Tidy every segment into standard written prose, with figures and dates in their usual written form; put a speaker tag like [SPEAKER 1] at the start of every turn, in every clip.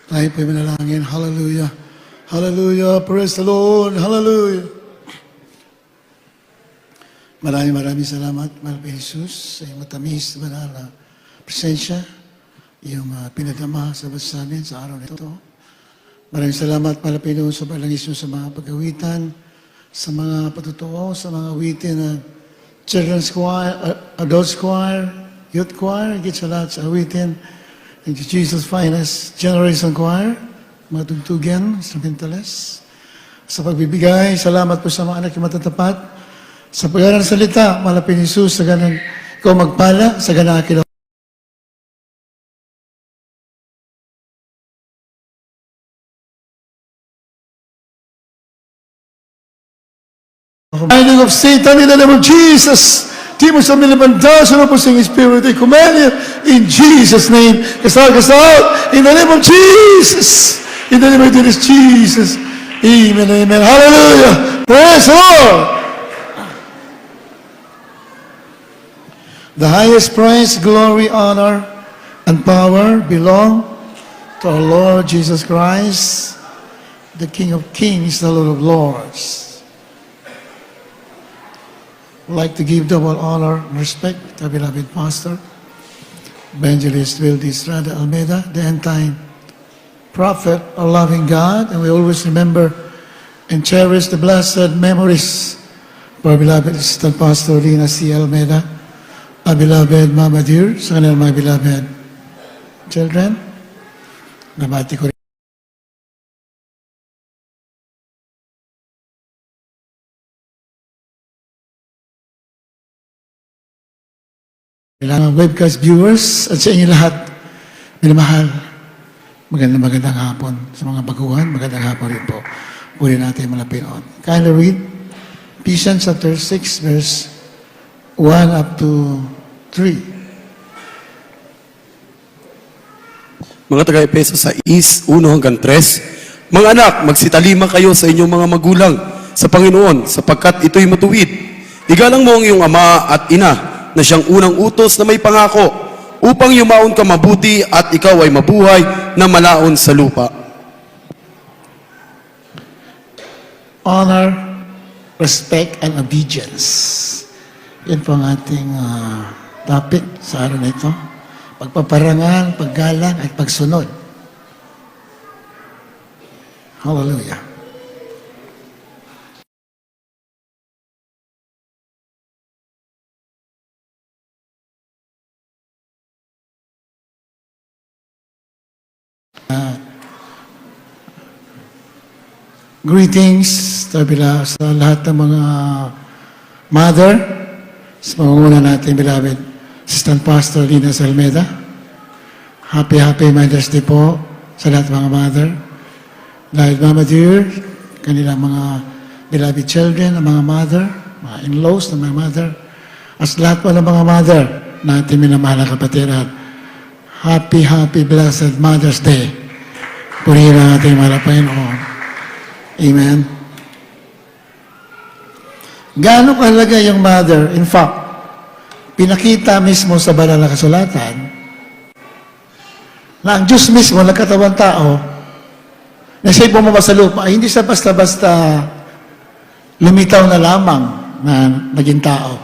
[SPEAKER 1] Tayo po'y manalangin. Hallelujah. Hallelujah. Praise the Lord. Hallelujah. Maraming salamat, mahal po Jesus, sa iyong matamis, banal na presensya, iyong pinadama sa basa namin sa araw na ito. Maraming salamat, mahal po Panginoon, sa palangis mo sa mga pag-awitan, sa mga patutuo, sa mga awitin na children's choir, adults choir, youth choir, higit sa lahat sa awitin, and Jesus' finest generation choir, mga tugtugan, instrumentalists. Sa pagbibigay, salamat po sa mga anak yung matatapat. Sa pag-aaral ng salita, malapit ni Jesus, sa ganang ikaw magpala, sa ganang akin. Binding of Satan in the name of Jesus. Timos sa milibandasan ng pusing Spirit, I command you in Jesus' name. Kasal, in the name of Jesus. In the name of Jesus. Amen, amen. Hallelujah. Praise the Lord. The highest praise, glory, honor, and power belong to our Lord Jesus Christ, the King of Kings, the Lord of Lords. I'd like to give double honor and respect to our beloved Pastor, Evangelist Wildy Estrada Almeida, the end-time prophet, a loving God, and we always remember and cherish the blessed memories of our beloved Assistant Pastor Lina C. Almeida, our beloved Mama Dear, sa kanilang mga beloved children. Nabati ko rin. Kailangan webcast viewers at sa inyo lahat, minamahal, magandang hapon. Sa mga baguhan, magandang hapon rin po. Puri natin malapit on. Kindly read Ephesians chapter 6, verse 1 up to 3.
[SPEAKER 2] Mga taga-Efeso sa 1 hanggang 3, mga anak, magsitalima kayo sa inyong mga magulang sa Panginoon, sapagkat ito'y matuwid. Igalang mo ang iyong ama at ina, na siyang unang utos na may pangako, upang yumaon ka mabuti at ikaw ay mabuhay na malaon sa lupa.
[SPEAKER 1] Honor, respect, and obedience. Yan po ang ating topic sa araw na ito. Pagpaparangal, paggalang, at pagsunod. Hallelujah. Greetings sa lahat ng mga mother, sa pangunguna natin, beloved Assistant Pastor Lina Almeida. Happy Mother's Day po sa lahat ng mga mother. Dahil Mama Dear, kanilang mga beloved children, ang mga mother, mga in-laws ng mga mother, as lahat po ng mga mother natin minamahal na kapatiran. Happy, blessed Mother's Day. Purihin natin mga Panginoon. Amen. Gaano kahalaga yung mother? In fact, pinakita mismo sa banal na kasulatan na ang Diyos mismo, nagkatawang tao, na siya'y bumaba sa lupa, ay hindi siya basta-basta lumitaw na lamang na naging tao.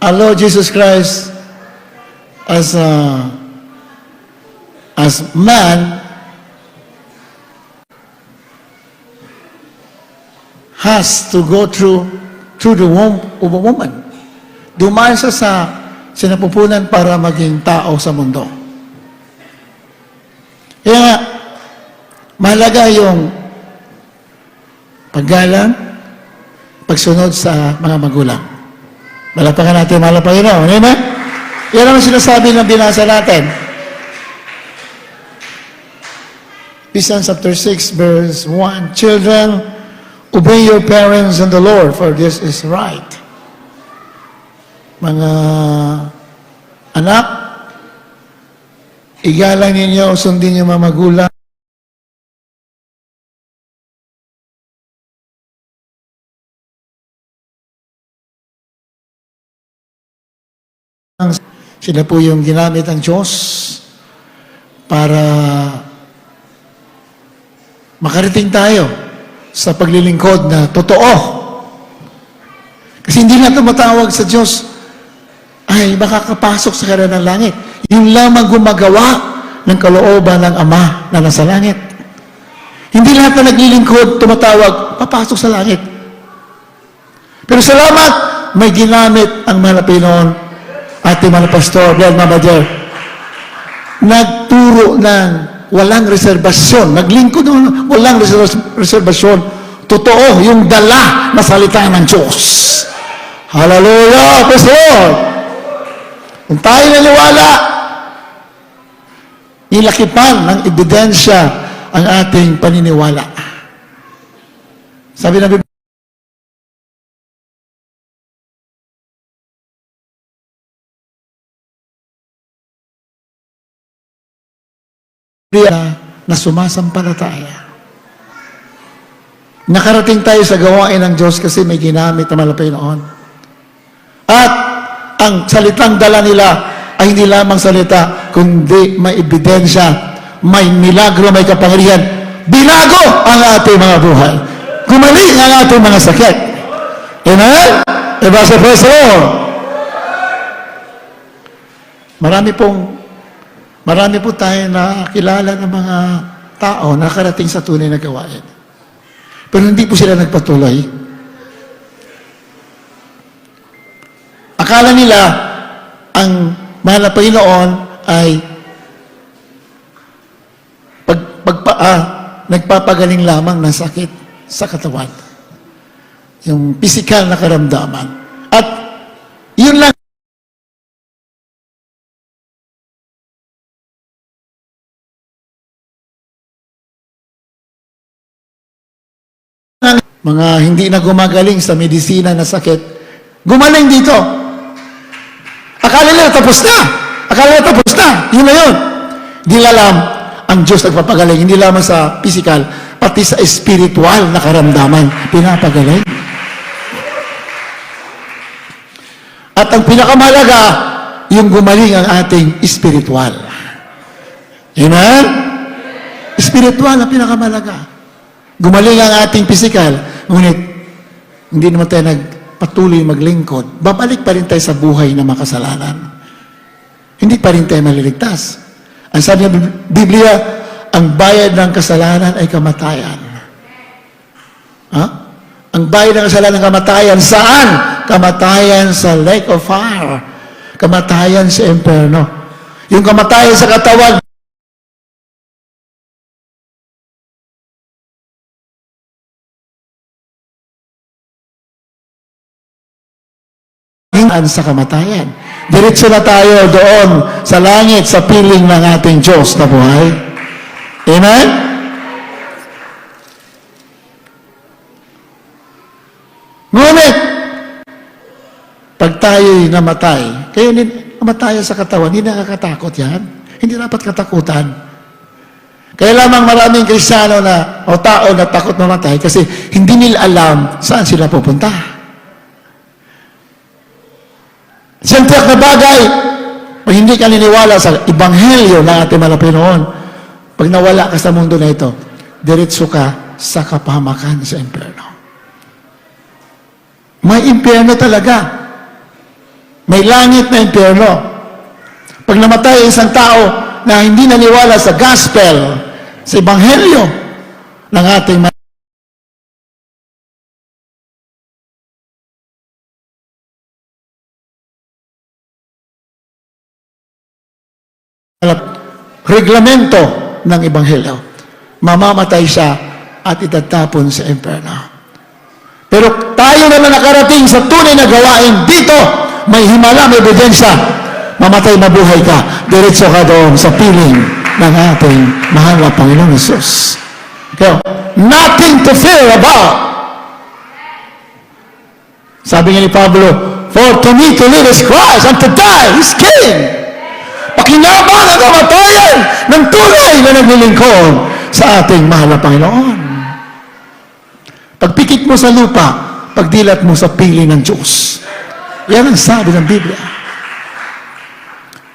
[SPEAKER 1] Our Lord Jesus Christ, as man, has to go through the womb of a woman. Dumaan siya sa sinapupunan para maging tao sa mundo. Kaya mahalaga yung paggalang, pagsunod sa mga magulang. Malapakan natin, mahal na Panginoon. Amen? Yan ang sinasabi ng binasa natin. Ephesians chapter 6, verse 1. Children, obey your parents in the Lord, for this is right. Mga anak, igalang ninyo, sundin yung mga magulang. Sila po yung ginamit ng Diyos para makarating tayo sa paglilingkod na totoo. Kasi hindi na tumatawag sa Diyos ay makakapasok sa kanya ng langit. Yung lamang gumagawa ng kalooban ng Ama na nasa langit. Hindi lahat na naglilingkod, tumatawag, papasok sa langit. Pero salamat, may ginamit ang mahal na Panginoon, ating mga pastor, Brad Mamajer, nagturo ng walang reserbasyon, naglingkod ng walang reserbasyon. Totoo, yung dala na salita ng Diyos. Hallelujah, praise the Lord. Kung tayo naniwala, nilakipan ng ebidensya ang ating paniniwala. Sabi ng Biblia na sumasampalataya. Nakarating tayo sa gawain ng Diyos kasi may ginamit na malapay noon. At ang salitang dala nila ay hindi lamang salita, kundi may ebidensya, may milagro, may kapangyarihan. Binago ang ating mga buhay. Gumaling ang ating mga sakit. Amen? Diba sa praise the Lord? Marami po tayo na kilala ng mga tao na nakarating sa tunay na gawain. Pero hindi po sila nagpatuloy. Akala nila ang mahal na Panginoon ay nagpapagaling lamang ng sakit sa katawan. Yung physical na karamdaman. At yun lang mga hindi na gumagaling sa medisina na sakit, gumaling dito. Akala nila tapos na. Akala nila tapos na. Yun na yun. Di alam, ang Diyos nagpapagaling, hindi lamang sa physical, pati sa spiritual na karamdaman, pinapagaling. At ang pinakamalaga, yung gumaling ang ating spiritual. Amen? Spiritual ang pinakamalaga. Gumaling ang ating physical, ngunit hindi naman tayo nagpatuloy maglingkod. Babalik pa rin tayo sa buhay na makasalanan. Hindi pa rin tayo maliligtas. Ang sabi ng Biblia, ang bayad ng kasalanan ay kamatayan. Ha? Ang bayad ng kasalanan ay kamatayan. Saan? Kamatayan sa lake of fire. Kamatayan sa impyerno. Yung kamatayan sa katawan, sa kamatayan. Diretso na tayo doon sa langit, sa piling ng ating Diyos na buhay. Amen? Ngunit, pag tayo'y namatay, kaya namatay sa katawan, hindi nakakatakot yan. Hindi dapat katakutan. Kaya lamang maraming Kristiyano na, o tao na takot mamatay kasi hindi nila alam saan sila pupunta. Siyempre na bagay, pag hindi ka niniwala sa Ebanghelyo ng ating mahal na Panginoon, pag nawala ka sa mundo na ito, diretso ka sa kapahamakan sa impyerno. May impyerno talaga. May langit na impyerno. Pag namatay isang tao na hindi naniwala sa gospel, sa Ebanghelyo ng ating reglamento ng Ebanghelyo, mamamatay siya at itatapon sa impyerno. Pero tayo naman nakarating sa tunay na gawain dito, may himala, may ebidensya, mamatay, mabuhay ka, diretso ka doon sa piling ng ating mahal na Panginoon Jesus. Okay. Nothing to fear about. Sabi nga ni Pablo, for to me to live is Christ, and to die is gain. Pakinabang ang kamatayan ng tunay na naglilingkod sa ating mahal na Panginoon. Pagpikit mo sa lupa, pagdilat mo sa piling ng Diyos. Yan ang sabi ng Biblia.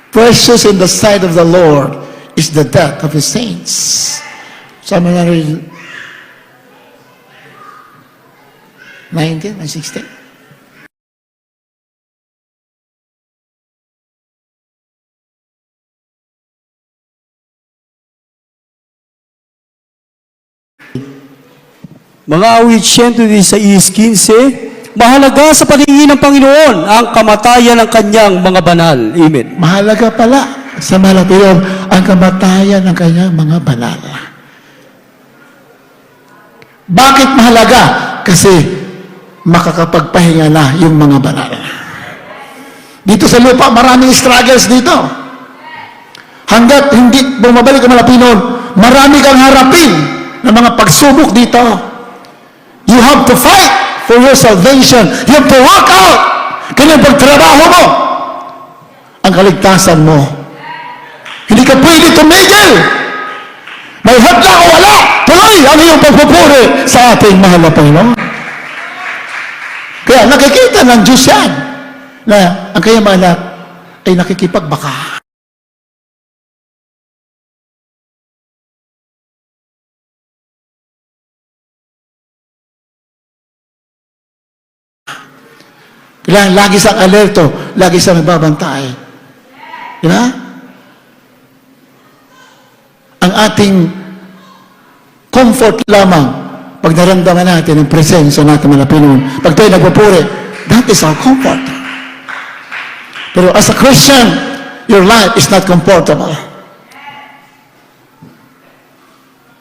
[SPEAKER 1] Precious in the sight of the Lord is the death of His saints. Sama na rin 19 and 16.
[SPEAKER 2] Mga awit 116, mahalaga sa paningin ng Panginoon ang kamatayan ng kanyang mga banal. Amen.
[SPEAKER 1] Mahalaga pala sa malapiyon ang kamatayan ng kanyang mga banal. Bakit mahalaga? Kasi makakapagpahinga na yung mga banal. Dito sa lupa, maraming struggles dito. Hanggat hindi bumabalik ang malapinon, marami kang harapin ng mga pagsubok dito. You have to fight for your salvation. You have to work out. Kanyang pagtrabaho mo. Ang kaligtasan mo. Hindi ka pwede tumigil. May hadla o wala. Tuloy ang iyong pagpupuri sa ating mahal na Panginoon. Kaya nakikita ng Diyos yan na ang kanyang mga anak ay nakikipagbaka. Kailangan lagi siyang alerto, lagi siyang nagbabantay. Di ba? Ang ating comfort lamang pag naramdaman natin ang presensya natin mga Pinoon. Pag tayo nagpupuri, that is our comfort. Pero as a Christian, your life is not comfortable.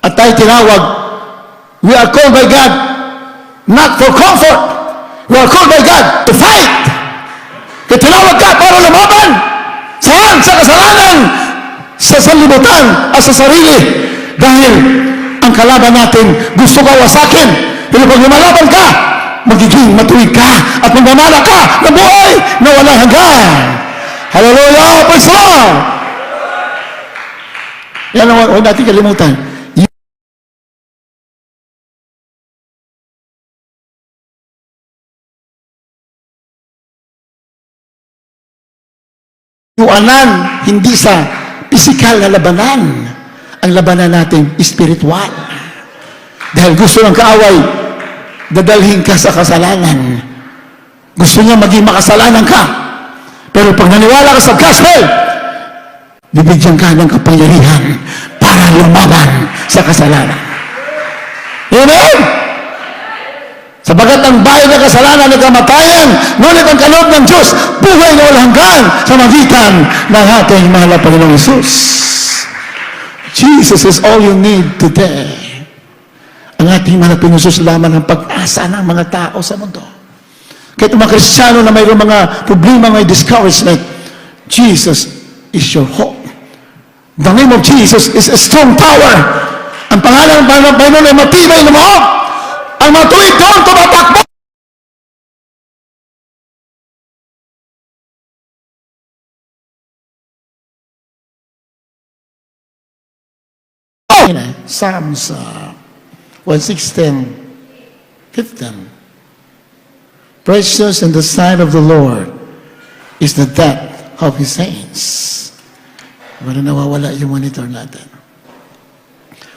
[SPEAKER 1] At tayo tinawag, we are called by God not for comfort. We are called by God to fight. Kaya tinawag ka para lumaban. Saan? Sa kasalanan, sa sanlibutan, at sa sarili. Dahil ang kalaban natin gusto ka wasakin. Pero pag lumalaban ka, magiging matuwid ka at magmamala ka na buhay na walang hanggan. Hallelujah! Praise the Lord! Yan ang huwag natin kalimutan. Yuanan, hindi sa pisikal na labanan. Ang labanan natin, spiritual. Dahil gusto ng kaaway, dadalhin ka sa kasalanan. Gusto niya maging makasalanan ka. Pero pag naniwala ka sa gospel, bibigyan ka ng kapangyarihan para lumaban sa kasalanan. Amen? Sabagat ang bahay ng kasalanan ay kamatayan, ngunit ang kaloob ng Diyos, buhay na walang hanggan sa magitan ng ating mahal na Panginoong Hesus. Jesus is all you need today. Ang ating mahal na Panginoong Hesus lamang ang pag-asa ng mga tao sa mundo. Kahit mga Kristiyano na mayroong mga problema, may discouragement, Jesus is your hope. The name of Jesus is a strong power. Ang pangalan ng Panginoon ay matibay na mahal. Ang matuwid doon, tumatakbo. Psalms 116, 15. Precious in the sight of the Lord is the death of His saints. Wala nawawala yung monitor natin.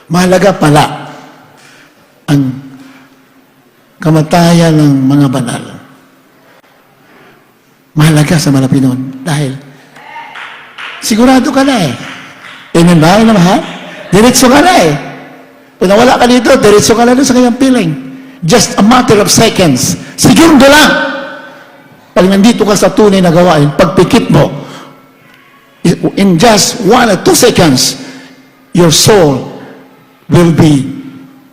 [SPEAKER 1] Mahalaga pala ang kamatayan ng mga banal. Mahalaga sa Malapinon dahil sigurado ka na eh. Amen ba? Amen naman ha? Diretso ka na eh. Kung nawala ka dito, diretso ka na doon sa kanyang piling. Just a matter of seconds. Segundo lang. Pag nandito ka sa tunay na gawain, pagpikit mo, in just 1 or 2 seconds, your soul will be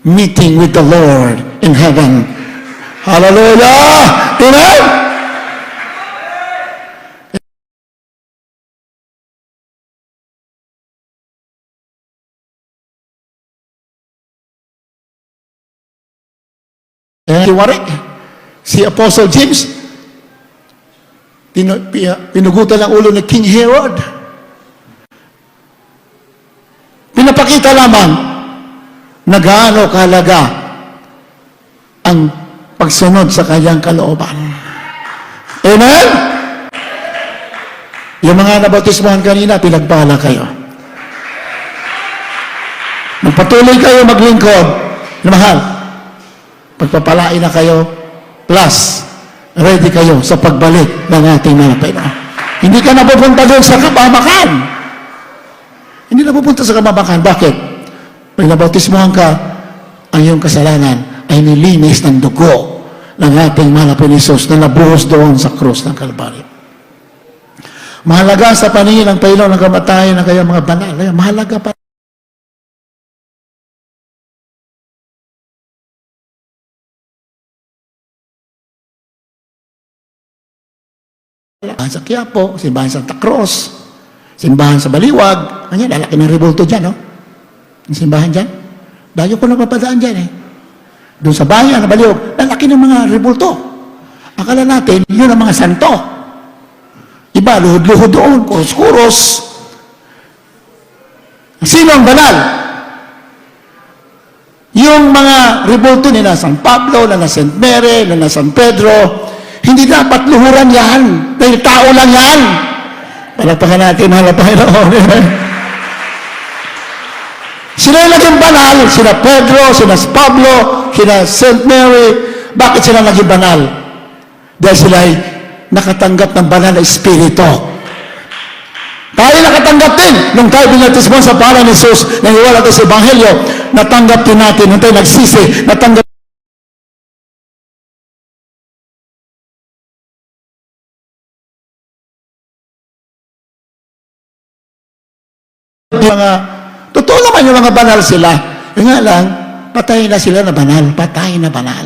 [SPEAKER 1] meeting with the Lord in heaven. Hallelujah! Amen? Si Apostle James, pinugutan ang ulo ni King Herod. Pinapakita lamang na gaano kahalaga ang pagsunod sa kanyang kalooban. Amen? Yung mga nabautismohan kanina, pinagpala kayo. Magpatuloy kayo maglingkod. Na mahal, pagpapalain na kayo, plus, ready kayo sa pagbalik ng ating mga Panginoon. Hindi ka napupunta doon sa kabamakan. Hindi napupunta sa kabamakan. Bakit? Pag nabautismohan ka, ang iyong kasalanan ay nilinis ng dugo ng ating mahal na Panginoon na nabuhos doon sa krus ng Kalbaryo. Mahalaga sa paningin ng Panginoon ng kamatayan ng kayong mga banal. Mahalaga pa. Simbahan sa Quiapo, simbahan sa Santa Cruz, simbahan sa Baliwag. Ano yan, lalaki ng rebulto dyan, no? Yung simbahan dyan. Dahil ko napapadaan dyan, eh. Doon sa bayan, na Baliwag, lalaki ng mga rebulto. Akala natin, yun ang mga santo. Iba, luhod-luhod doon, kuros-kuros. Sino ang banal? Yung mga rebulto nila San Pablo, na St. Mary, na San Pedro, hindi dapat luhuran yan. Dahil tao lang yan. Palagpakan natin, mahal na Panginoon. Sila yung naging banal. Sina Pedro, sina Pablo, sina St. Mary. Bakit sila naging banal? Dahil sila ay nakatanggap ng banal na espiritu. Tayo nakatanggap din. Nung tayo binatismo sa pangalan ni Jesus, naniwala tayo sa Ebanghelyo, natanggap din natin. Nung tayo nagsisi, natanggap yung mga, totoo naman yung mga banal sila. Yung nga lang, patay na sila na banal. Patay na banal.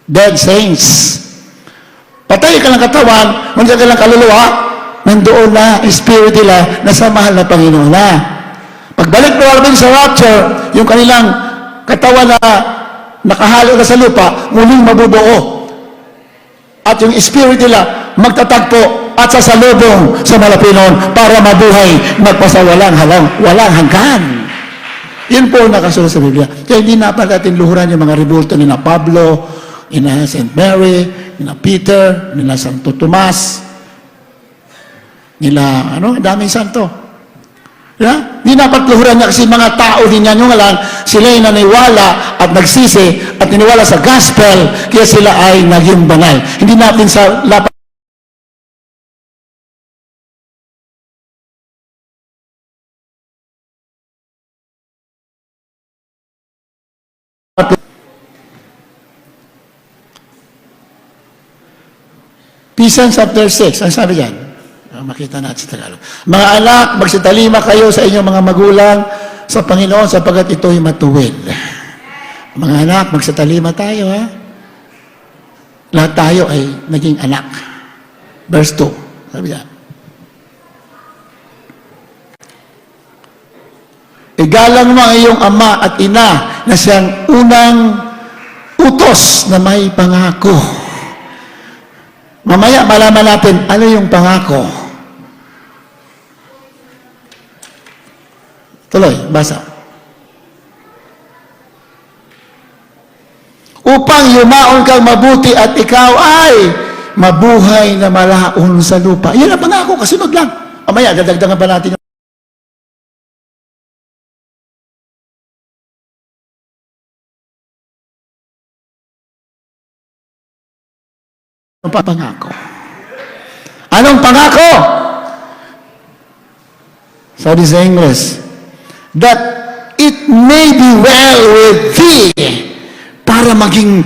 [SPEAKER 1] Dead saints. Patay ka ng katawan, nandiyan ka ng kaluluwa, nandoon na, spirit nila, nasa mahal na Panginoon na. Pagbalik na wala sa rapture, yung kanilang katawan na nakahalo na sa lupa, muling mabubuo. At yung spirit nila, magtatagpo at sasalubong sa Malapinon para mabuhay walang hanggan. Yun po nakasunod sa Biblia. Kaya hindi na pa natin luhuran yung mga rebulto ni na Pablo, ni na St. Mary, ni na Peter, ni na Santo Tomas, nila, daming santo. Hindi dapat luhuran niya kasi mga tao din yan yung lang, sila ay naniwala at nagsisi at niniwala sa gospel, kaya sila ay naging banal. Hindi natin sa lapat Ephesians chapter 6, ang sabi dyan? Makita natin sa Tagalog. Mga anak, magsitalima kayo sa inyong mga magulang sa Panginoon sapagkat ito'y matuwid. Mga anak, magsitalima tayo, ha? Lahat tayo ay naging anak. Verse 2, sabi dyan. Igalang mo ang iyong ama at ina na siyang unang utos na may pangako. Mamaya malaman natin ano yung pangako. Tuloy, basa. Upang yumaon kang mabuti at ikaw ay mabuhay na malaon sa lupa. Yan ang pangako, kasunod lang. Mamaya, dadagdagan pa natin pangako. Anong pangako? Sabi sa English, that it may be well with thee, para maging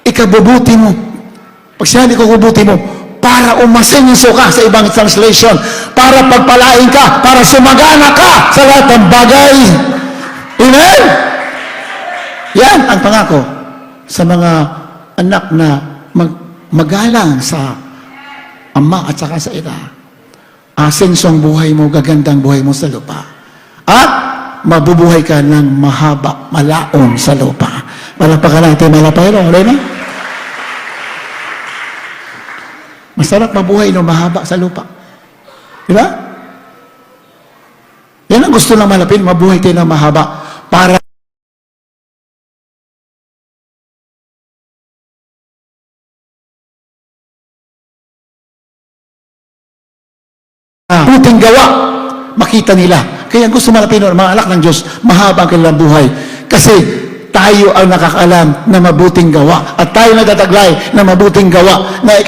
[SPEAKER 1] ikabubuti mo. Pag sinabi ko bubuti mo, para umasenso ka sa ibang translation, para pagpalain ka, para sumagana ka sa lahat ng bagay. Amen? Yan ang pangako sa mga anak na magalang sa ama at saka sa ina. Asensong buhay mo, gagandang buhay mo sa lupa. At mabubuhay ka ng mahaba, malaon sa lupa. Malapakan natin, malapayro. Alay na? Masarap mabuhay ng mahaba sa lupa. Diba? Yan ang gusto ng malapin, mabuhay tayo ng mahaba para gawa, makita nila. Kaya gusto mga Pinoy, mga anak ng Diyos, mahaba ang kanilang buhay. Kasi tayo ang nakakaalam na mabuting gawa. At tayo nagtataglay na mabuting gawa na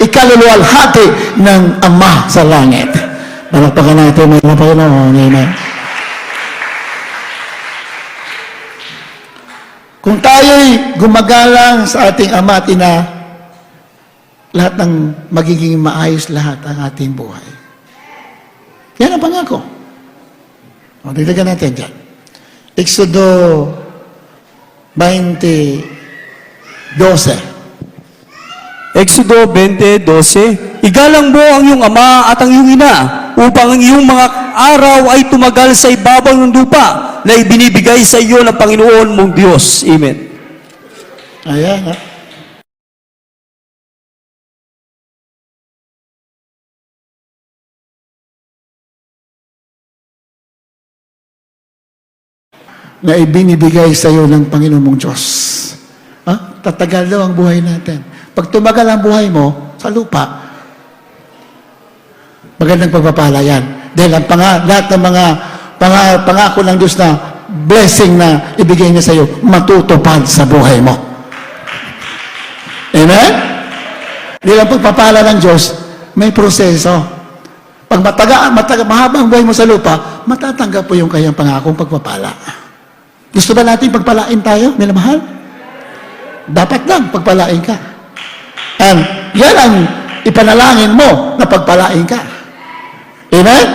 [SPEAKER 1] ikaluluwalhati ng Ama sa langit. Palakpakan natin, mga Panginoon. Amen. Kung tayo'y gumagalang sa ating Ama at Ina, lahat ng magiging maayos lahat ang ating buhay. Yan ang pangako. O, diligan natin dyan. Exodo 20:12.
[SPEAKER 2] Exodo 20:12, igalang mo ang iyong ama at ang iyong ina upang ang iyong mga araw ay tumagal sa ibabaw ng lupa na ibinibigay sa iyo ng Panginoon mong Diyos. Amen.
[SPEAKER 1] Ayan, ha? Na ibinibigay sa iyo ng Panginoon mong Diyos. Ha? Tatagal daw ang buhay natin. Pag tumagal ang buhay mo sa lupa, magandang pagpapala yan. Dahil ang lahat ng mga pangako ng Diyos na blessing na ibigay niya sa iyo, matutupad sa buhay mo. Amen? Dahil ang pagpapala ng Diyos, may proseso. Pag mahabang buhay mo sa lupa, matatanggap po yung kanyang pangakong pagpapala. Gusto ba natin pagpalain tayo, minamahal? Dapat lang pagpalain ka. And yan ang ipanalangin mo na pagpalain ka. Amen?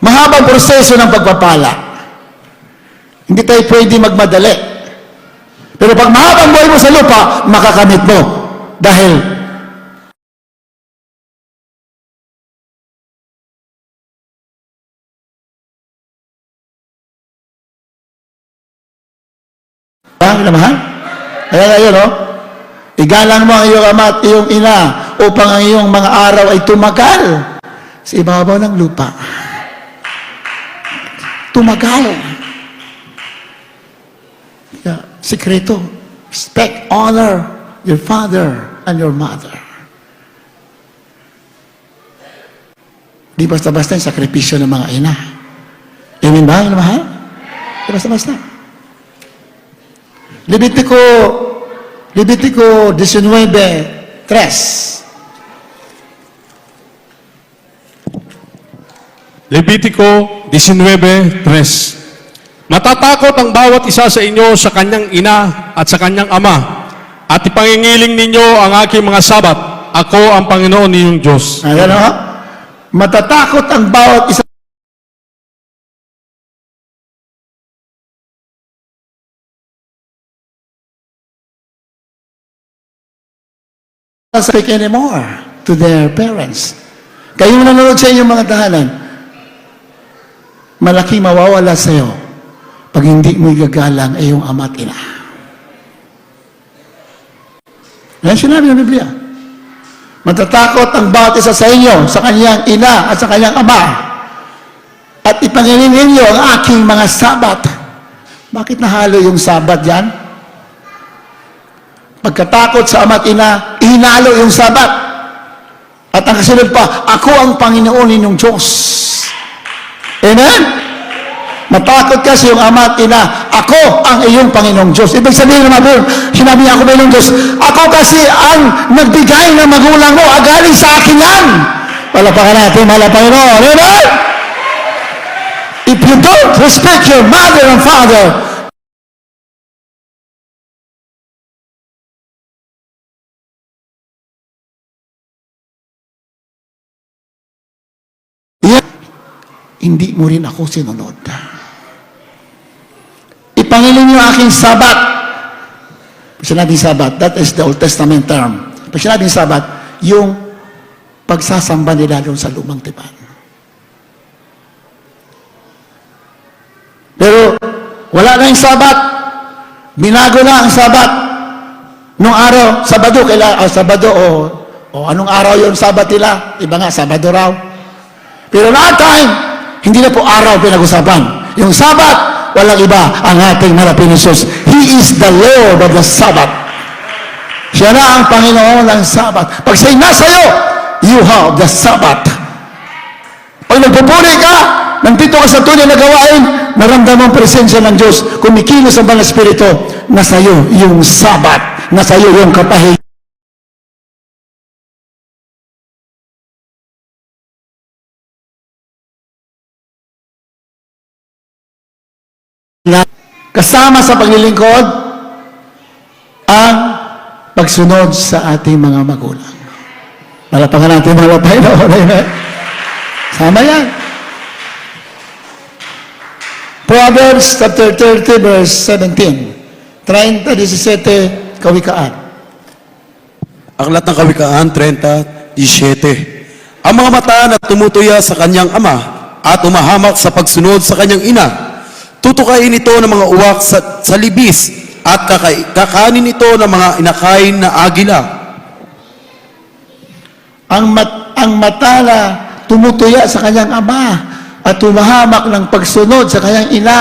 [SPEAKER 1] Mahabang proseso ng pagpapala. Hindi tayo pwede magmadali. Pero pag mahabang buhay mo sa lupa, makakamit mo. Dahil naman. Kaya ngayon, no? Igalang mo ang iyong ama at iyong ina upang ang iyong mga araw ay tumagal sa ibabaw ng lupa. Tumagal. Yeah. Sikreto. Respect, honor your father and your mother. Di basta-basta yung sakripisyo ng mga ina. Amen ba, mahal? Di basta-basta. Levitico 19:3.
[SPEAKER 3] Levitico 19:3. Matatakot ang bawat isa sa inyo sa kanyang ina at sa kanyang ama, at ipangingiling ninyo ang aking mga sabat. Ako ang Panginoon ninyong Diyos.
[SPEAKER 1] Ayan o. Matatakot ang bawat isa speak anymore to their parents. Kayong nanonood sa inyong mga tahanan, malaking mawawala sa iyo pag hindi mo igagalang ay iyong ama at ina. Yan sinabi ng Biblia. Matatakot ang bawat isa sa inyo sa kanyang ina at sa kanyang ama, at ipangiling ninyo ang aking mga sabat. Bakit nahalo yung sabat yan? Pagkatakot sa ama at ina, ihinalo yung sabat. At ang kasunod pa, ako ang Panginoon ninyong Diyos. Amen? Matakot ka sa iyong ama at ina, ako ang iyong Panginoong Diyos. Ibig sabihin naman, sinabi niya ako Panginoong Diyos, ako kasi ang nagbigay ng magulang mo, agaling sa akin yan. Palapakan natin, mahal na Panginoon. Amen? If you don't respect your mother and father, hindi mo rin ako sinunod. Ipangiling niyo aking sabat. Pag sinabing sabat, that is the Old Testament term. Pag sinabing sabat, yung pagsasamba nila doon sa lumang tipan. Pero wala na yung sabat. Binago na ang sabat. Nung araw, Sabado, Sabado o anong araw yung sabat nila? Iba nga, Sabado raw. Pero that time, hindi na po araw pinag-usapan. Yung Sabat, walang iba ang ating marapin Jesus. He is the Lord of the Sabbath. Siya na ang Panginoon ng Sabat. Pag siya'y nasa iyo, you have the Sabbath. Pag nagpupuri ka, nandito ka sa tunay na gawain, naramdaman ang presensya ng Diyos, kumikilos ang Banal na Espiritu, nasa iyo yung Sabbath, nasa iyo yung kapahingahan. Kasama sa paglilingkod ang pagsunod sa ating mga magulang. Malapakan natin mga Panginoon. Amen. Sama yan. Proverbs chapter 30 verse 17. 30-17 Kawikaan.
[SPEAKER 2] Aklat ng Kawikaan 30:17. Ang mga mata na tumutuya sa kanyang ama at umahamak sa pagsunod sa kanyang ina, tutukain ito ng mga uwak sa libis at kakanin ito ng mga inakain na agila.
[SPEAKER 1] Ang mata na tumutuya sa kanyang ama at tumahamak ng pagsunod sa kanyang ina,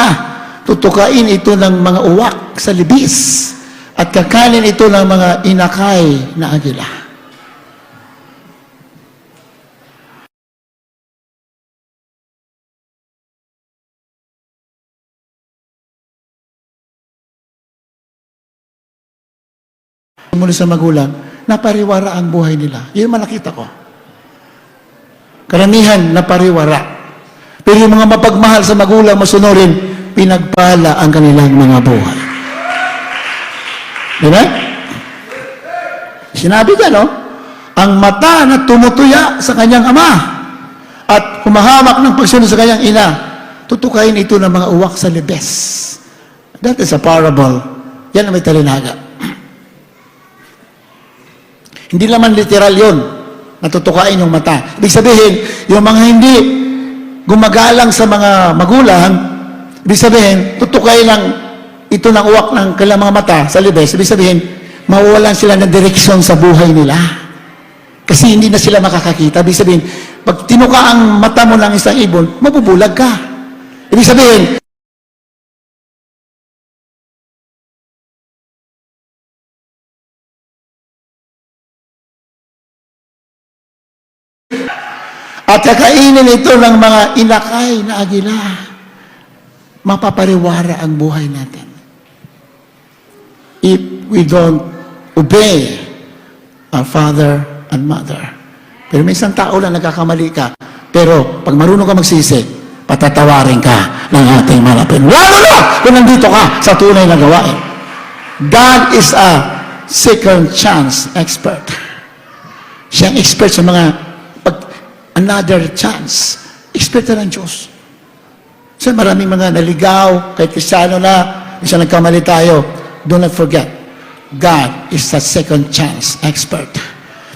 [SPEAKER 1] tutukain ito ng mga uwak sa libis at kakanin ito ng mga inakay na agila. Mula sa magulang, napariwara ang buhay nila. Yun man nakita ko. Karamihan, napariwara. Pero yung mga mapagmahal sa magulang, masunurin, pinagpala ang kanilang mga buhay. Diba? Sinabi ka, no? Ang mata na tumutuya sa kanyang ama at humahamak ng pagsunod sa kanyang ina, tutukain ito ng mga uwak sa libes. That is a parable. Yan ang may talinaga. Hindi naman literal yun, natutukain yung mata. Ibig sabihin, yung mga hindi gumagalang sa mga magulang, ibig sabihin, tutukain lang ito ng uwak ng kailang mga mata sa libes. Ibig sabihin, mawawalan sila ng direksyon sa buhay nila. Kasi hindi na sila makakakita. Ibig sabihin, pag tinuka ang mata mo ng isang ibon, mabubulag ka. Ibig sabihin, at kakainin ito ng mga inakay na agila, mapapariwara ang buhay natin. If we don't obey our father and mother. Pero may isang tao lang nagkakamali ka, pero pag marunong ka magsisi, patatawarin ka ng ating malapit. Lalo na kung nandito ka sa tunay na gawain. God is a second chance expert. Siyang expert sa mga another chance. Expect na ng Diyos. So maraming mga naligaw, kahit Kristiyano na, isa nagkamali tayo, do not forget, God is a second chance expert.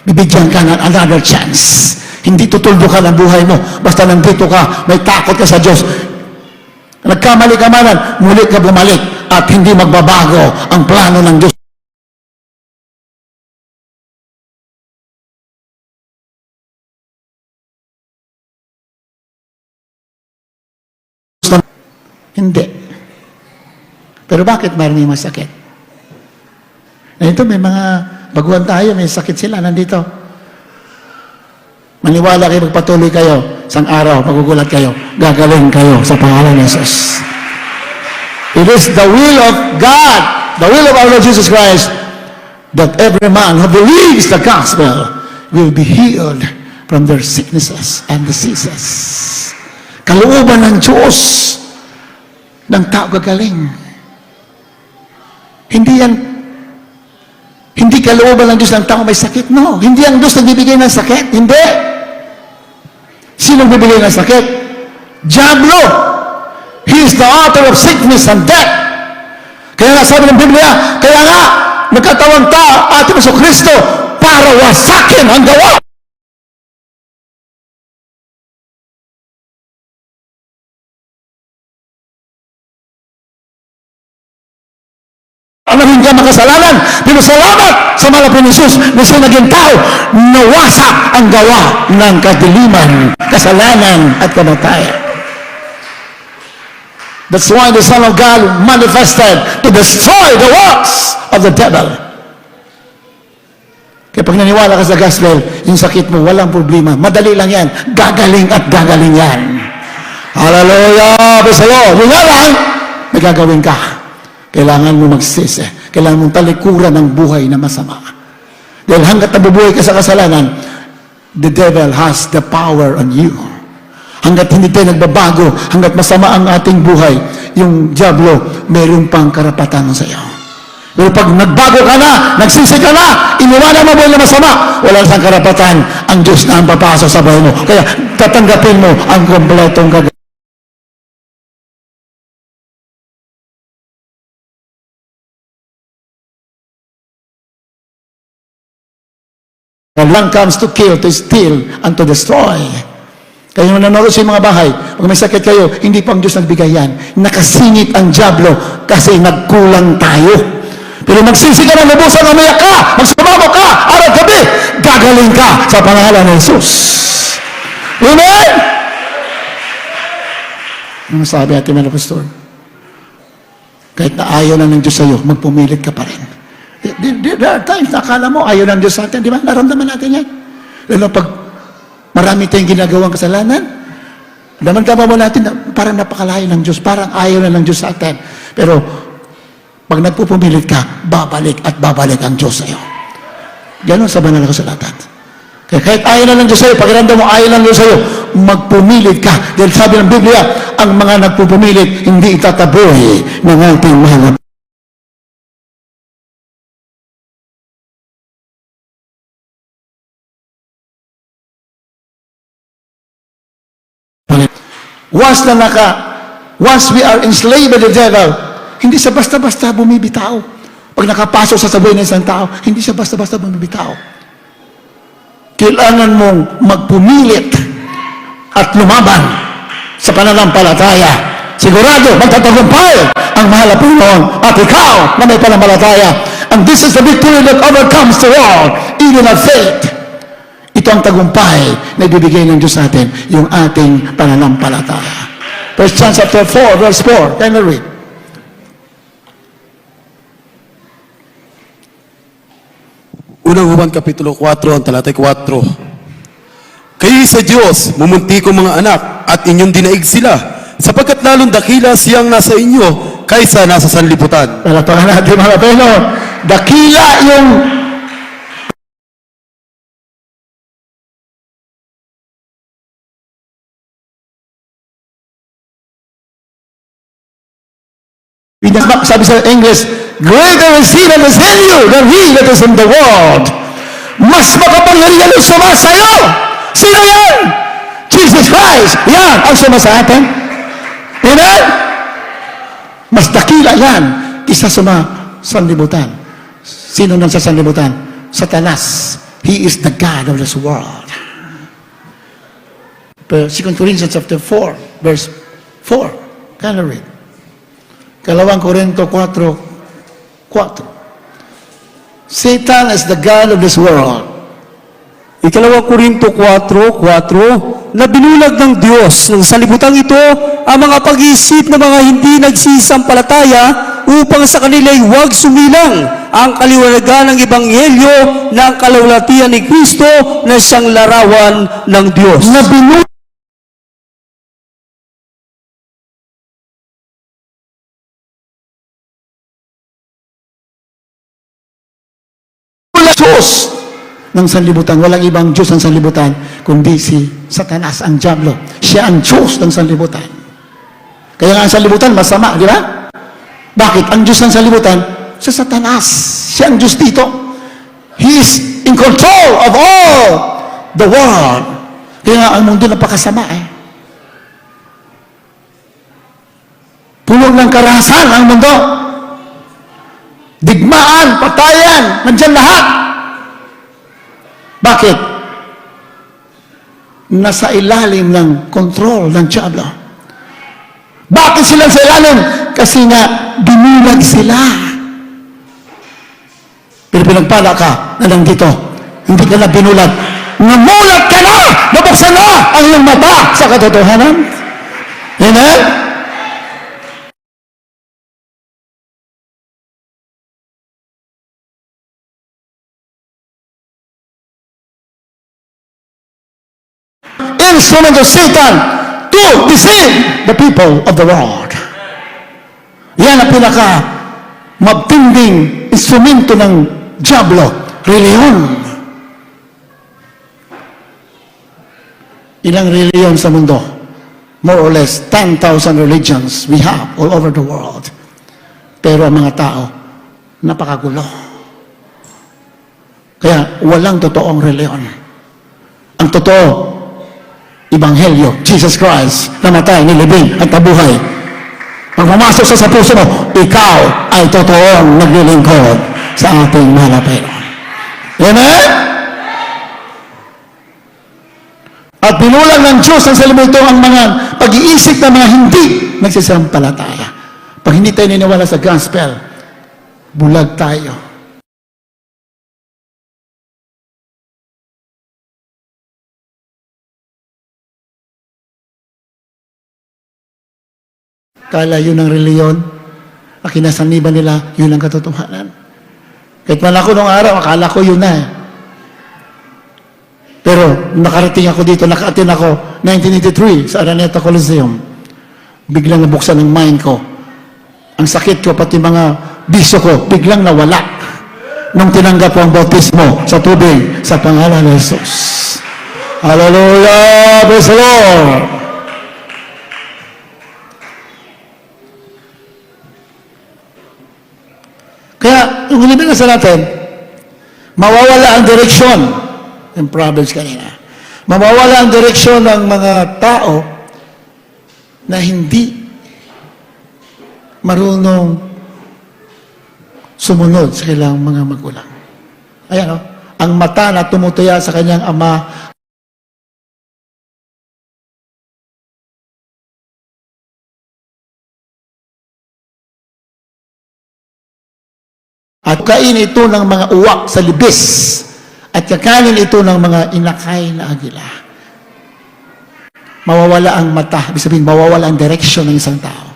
[SPEAKER 1] Bibigyan ka ng another chance. Hindi tutuldo ka ng buhay mo. Basta nandito ka, may takot ka sa Diyos. Nagkamali ka man, muli ka bumalik at hindi magbabago ang plano ng Diyos. Hindi. Pero bakit maraming masakit? Nandito may mga baguhan tayo, may sakit sila, nandito. Maniwala kayo, magpatuloy kayo. Isang araw, magugulat kayo, gagaling kayo sa pangalan ng Jesus. It is the will of God, the will of our Lord Jesus Christ, that every man who believes the gospel will be healed from their sicknesses and diseases. Kalooban ng Diyos ng tao gagaling. Hindi kalooban ng Diyos ng tao may sakit. No. Hindi ang Diyos nagbibigay ng sakit. Hindi. Sino nagbibigay ng sakit? Diablo. He is the author of sickness and death. Kaya nga sabi ng Biblia, kaya nga, nagkatawang tao, ating Kristo, para wasakin ang gawa. Alamin ka makasalanan, pero salamat sa malapit ni Jesus na siya naging tao, nawasak ang gawa ng kadiliman, kasalanan at kamatayan. That's why the Son of God manifested to destroy the works of the devil. Kaya pag naniwala ka sa gospel, yung sakit mo, walang problema. Madali lang yan. Gagaling at gagaling yan. Hallelujah! Pero sa'yo, yun nga lang, may gagawin ka. Kailangan mo magsisi. Kailangan mong talikuran ng buhay na masama. Dahil hanggat nabubuhay ka sa kasalanan, the devil has the power on you. Hanggat hindi tayo nagbabago, hanggat masama ang ating buhay, yung diablo, mayroon pang karapatan sa iyo. Pero pag nagbago ka na, nagsisi ka na, iniwanan mo buhay na masama, wala siyang karapatan, ang Diyos na ang papasok sa buhay mo. Kaya tatanggapin mo ang kompletong gagawin. The Lamb comes to kill, to steal, and to destroy. Kaya yung nanonood sa mga bahay, pag may sakit kayo, hindi pa ang Diyos nagbigay yan. Nakasingit ang diablo kasi nagkulang tayo. Pero magsisi ka na, lubusan, umiyak ka, magsumamo ka, araw-gabi, gagaling ka sa pangalan ng Jesus. Amen? Ano sabi ating mga pastor? Kahit na ayaw na ng Diyos sa'yo, magpumilit ka pa rin. There are times na akala mo ayaw ng Diyos sa atin, di ba? Naramdaman natin yan. Lalo pag marami tayong ginagawang kasalanan, naman mo natin na parang napakalayo ng Diyos, parang ayaw na ng Diyos sa atin. Pero pag nagpupumilit ka, babalik at babalik ang Diyos sa iyo. Ganon sa banal na kasulatan. Kaya kahit ayaw na ng Diyos sa iyo, pag mo ayaw ng Diyos sa iyo, magpumilit ka. Dahil sabi ng Biblia, ang mga nagpupumilit, hindi itataboy ng ating mahal. Once we are enslaved by the devil, hindi siya basta-basta bumibitaw. Pag nakapasok sa sabuhay ng isang tao, hindi siya basta-basta bumibitaw. Kailangan mong magpumilit at lumaban sa pananampalataya. Sigurado, magtatagumpay ang mahal na Panginoon at ikaw na may pananampalataya. And this is the victory that overcomes the world, even of faith. Ito ang tagumpay na ibibigay ng Diyos sa atin, yung ating pananampalataya. 1 John chapter 4, verse 4. Can you read?
[SPEAKER 2] Unang Juan Kapitulo 4, ang talatay 4. Kayo'y sa Diyos, mumunti ko mga anak, at inyong dinaig sila, sapagkat lalong dakila siyang nasa inyo, kaysa nasa sanlibutan.
[SPEAKER 1] Palakpakan natin mga Panginoon. Dakila yung sabi sa English, greater is He that is in you than he that is in the world. Mas makapangyarihan ang suma sa iyo. Sino yan? Jesus Christ. Yan ang suma sa atin. Amen? Mas dakila yan isa sa mga sanlibutan. Sino nang sa sanlibutan? Satanas. He is the God of this world. 2 Corinthians chapter 4, verse 4. Can you read? 2 Corinto 4:4. Satan is the God of this world.
[SPEAKER 4] 2 Korinto 4:4, na binulag ng Diyos ng sanlibutan ito ang mga pag-iisip ng mga hindi nagsisampalataya upang sa kanila'y huwag sumilang ang kaliwanagan ng Ebanghelyo ng kalawalatian ni Kristo na siyang larawan ng Diyos.
[SPEAKER 1] Na binulag Diyos ng sanlibutan. Walang ibang Diyos ng sanlibutan kundi si Satanas, ang Diablo. Siya ang Diyos ng sanlibutan. Kaya nga ang sanlibutan masama, di ba? Bakit? Ang Diyos ng sanlibutan, si Satanas. Siya ang Diyos dito. He is in control of all the world. Kaya nga ang mundo napakasama Puno ng karahasan ang mundo. Digmaan, patayan, nandyan lahat. Bakit? Nasa ilalim ng control ng Diablo. Bakit sila sa ilalim? Kasi nga, binulag sila. Pero pinagpala ka na nandito, hindi ka na binulag. Namulat ka na! Nabuksan na ang iyong mata sa katotohanan. Amen? instrument of Satan to deceive the people of the world. Yan ang pinaka mabtinding instrumento ng Diablo, reliyon. Ilang reliyon sa mundo? More or less 10,000 religions we have all over the world. Pero ang mga tao, napakagulo. Kaya walang totoong reliyon. Ang totoo, Ebanghelyo, Jesus Christ, namatay, nilibing, at tabuhay. Pag pumasok sa puso mo, ikaw ay totoong naglilingkod sa ating mahal na Panginoon. Amen? At binulang ng Diyos ang salibutong ang mga pag-iisip ng mga hindi nagsisampalataya. Pag hindi tayo niniwala sa gospel, bulag tayo. Kala yun ang reliyon, ang kinasaniban nila, yun ang katotohanan. Kahit man ako nung araw, akala ko yun na eh. Pero nakarating ako dito, naka-attend ako 1983 sa Araneta Coliseum. Biglang nabuksan ang mind ko. Ang sakit ko, pati mga bisyo ko, biglang nawala nung tinanggap ko ang bautismo sa tubig sa pangalan ni Jesus. Hallelujah! Praise the Lord! Kaya, yung hilibin sa natin, mawawala ang direksyon yung province kanina. Mawawala ang direksyon ng mga tao na hindi marunong sumunod sa kailang mga magulang. Ayan, ang mata na tumutaya sa kanyang ama at kain ito ng mga uwak sa libis at kakanin ito ng mga inakay na agila. Mawawala ang mata, ibig sabihin, mawawala ang direksyon ng isang tao.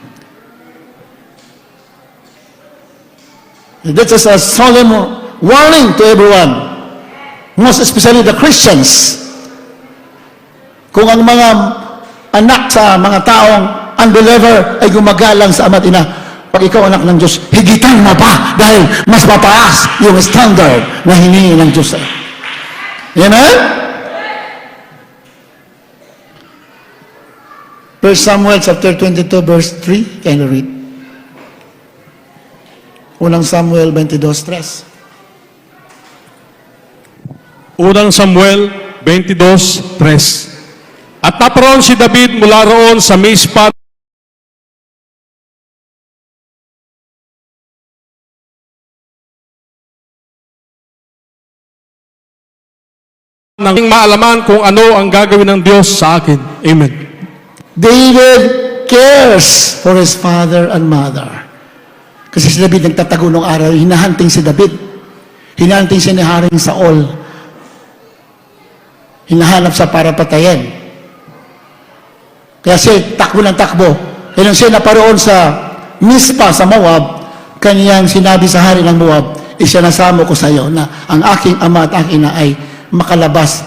[SPEAKER 1] This is a solemn warning to everyone, most especially the Christians. Kung ang mga anak sa mga taong unbeliever ay gumagalang sa ama't ina, pag ikaw anak ng Diyos, higitan mo pa dahil mas mataas yung standard na hiningi ng Diyos sa'yo. Amen? 1 Samuel chapter 22 verse 3, can you read? Unang Samuel 22:3.
[SPEAKER 3] Unang Samuel 22:3. At naparoon si David mula roon sa Mizpah nang maalaman kung ano ang gagawin ng Diyos sa akin. Amen.
[SPEAKER 1] David cares for his father and mother. Kasi si David nagtatago nung araw, hinahanting si David. Hinahanting si ni Haring Saul. Hinahanap sa para patayin. Kaya siya takbo ng takbo. Kaya nung siya naparoon sa Mizpah sa Moab, kaniyang sinabi sa hari ng Moab, isinasamo ko sa iyo na ang aking ama at aking ina ay makalabas